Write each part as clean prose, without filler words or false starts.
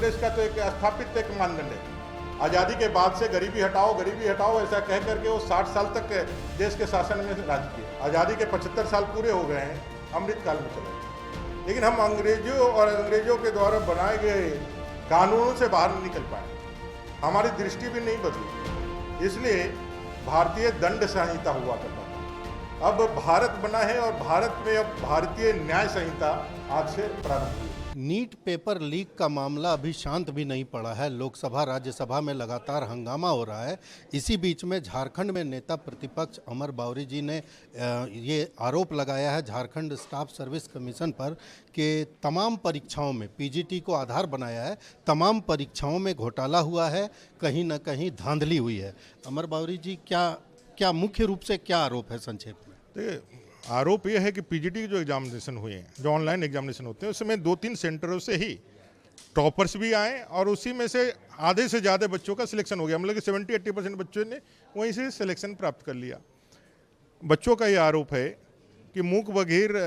कांग्रेस का तो एक स्थापित एक मानदंड है, आज़ादी के बाद से गरीबी हटाओ ऐसा कह करके वो 60 साल तक देश के शासन में राज किया। आज़ादी के 75 साल पूरे हो गए हैं, अमृत काल में चले गए, लेकिन हम अंग्रेजों के द्वारा बनाए गए कानूनों से बाहर नहीं निकल पाए, हमारी दृष्टि भी नहीं बदली। इसलिए भारतीय दंड संहिता हुआ करता था, अब भारत बना है और भारत में अब भारतीय न्याय संहिता आज से प्रारंभ हुई। नीट पेपर लीक का मामला अभी शांत भी नहीं पड़ा है। लोकसभा राज्यसभा में लगातार हंगामा हो रहा है। इसी बीच में झारखंड में नेता प्रतिपक्ष अमर बावरी जी ने ये आरोप लगाया है झारखंड स्टाफ सर्विस कमीशन पर कि तमाम परीक्षाओं में पीजीटी को आधार बनाया है, तमाम परीक्षाओं में घोटाला हुआ है, कहीं ना कहीं धांधली हुई है। अमर बावरी जी, क्या मुख्य रूप से क्या आरोप है संक्षेप में? देखिए, आरोप यह है कि पीजीटी जो एग्जामिनेशन हुए हैं, जो ऑनलाइन एग्जामिनेशन होते हैं, उसमें 2-3 सेंटरों से ही टॉपर्स भी आए और उसी में से आधे से ज़्यादा बच्चों का सिलेक्शन हो गया, मतलब कि 70-80% बच्चों ने वहीं से सिलेक्शन प्राप्त कर लिया। बच्चों का ये आरोप है कि मूक बधिर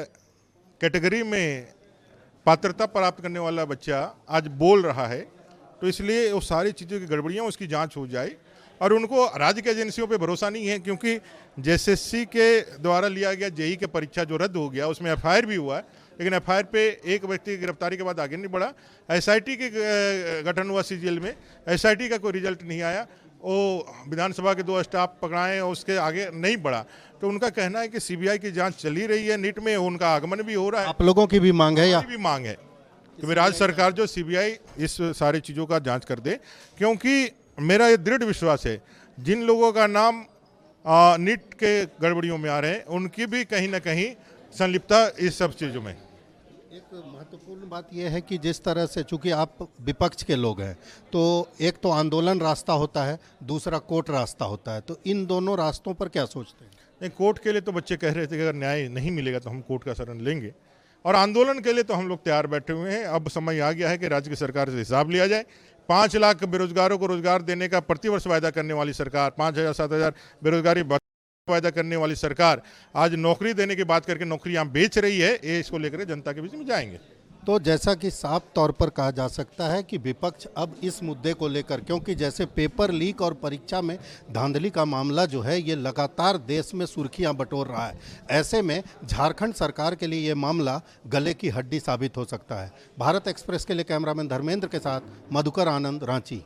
कैटेगरी में पात्रता प्राप्त करने वाला बच्चा आज बोल रहा है, तो इसलिए वो सारी चीज़ों की गड़बड़ियाँ उसकी जाँच हो जाए। और उनको राज्य की एजेंसियों पे भरोसा नहीं है, क्योंकि जेएसएससी के द्वारा लिया गया जेई की परीक्षा जो रद्द हो गया, उसमें एफआईआर भी हुआ है, लेकिन एफआईआर पे एक व्यक्ति की गिरफ्तारी के बाद आगे नहीं बढ़ा। एसआईटी के गठन हुआ सीजीएल में, एसआईटी का कोई रिजल्ट नहीं आया, वो विधानसभा के 2 स्टाफ पकड़ाएं और उसके आगे नहीं बढ़ा। तो उनका कहना है कि सीबीआई की जाँच चली रही है, नीट में उनका आगमन भी हो रहा है। आप लोगों की भी मांग है? या भी मांग है कि राज्य सरकार जो सीबीआई इस सारी चीज़ों का जाँच कर दे, क्योंकि मेरा ये दृढ़ विश्वास है जिन लोगों का नाम नीट के गड़बड़ियों में आ रहे हैं, उनकी भी कहीं ना कहीं संलिप्तता इस सब चीज़ों में। एक महत्वपूर्ण बात यह है कि जिस तरह से, चूंकि आप विपक्ष के लोग हैं, तो एक तो आंदोलन रास्ता होता है, दूसरा कोर्ट रास्ता होता है, तो इन दोनों रास्तों पर क्या सोचते हैं? नहीं, कोर्ट के लिए तो बच्चे कह रहे थे कि अगर न्याय नहीं मिलेगा तो हम कोर्ट का शरण लेंगे, और आंदोलन के लिए तो हम लोग तैयार बैठे हुए हैं। अब समय आ गया है कि राज्य की सरकार से हिसाब लिया जाए। 5 लाख बेरोजगारों को रोजगार देने का प्रतिवर्ष वायदा करने वाली सरकार, 5,000-7,000 बेरोजगारी वायदा करने वाली सरकार आज नौकरी देने की बात करके नौकरियां बेच रही है। ये इसको लेकर जनता के बीच में जाएंगे। तो जैसा कि साफ तौर पर कहा जा सकता है कि विपक्ष अब इस मुद्दे को लेकर, क्योंकि जैसे पेपर लीक और परीक्षा में धांधली का मामला जो है ये लगातार देश में सुर्खियां बटोर रहा है, ऐसे में झारखंड सरकार के लिए ये मामला गले की हड्डी साबित हो सकता है। भारत एक्सप्रेस के लिए कैमरामैन धर्मेंद्र के साथ मधुकर आनंद, रांची।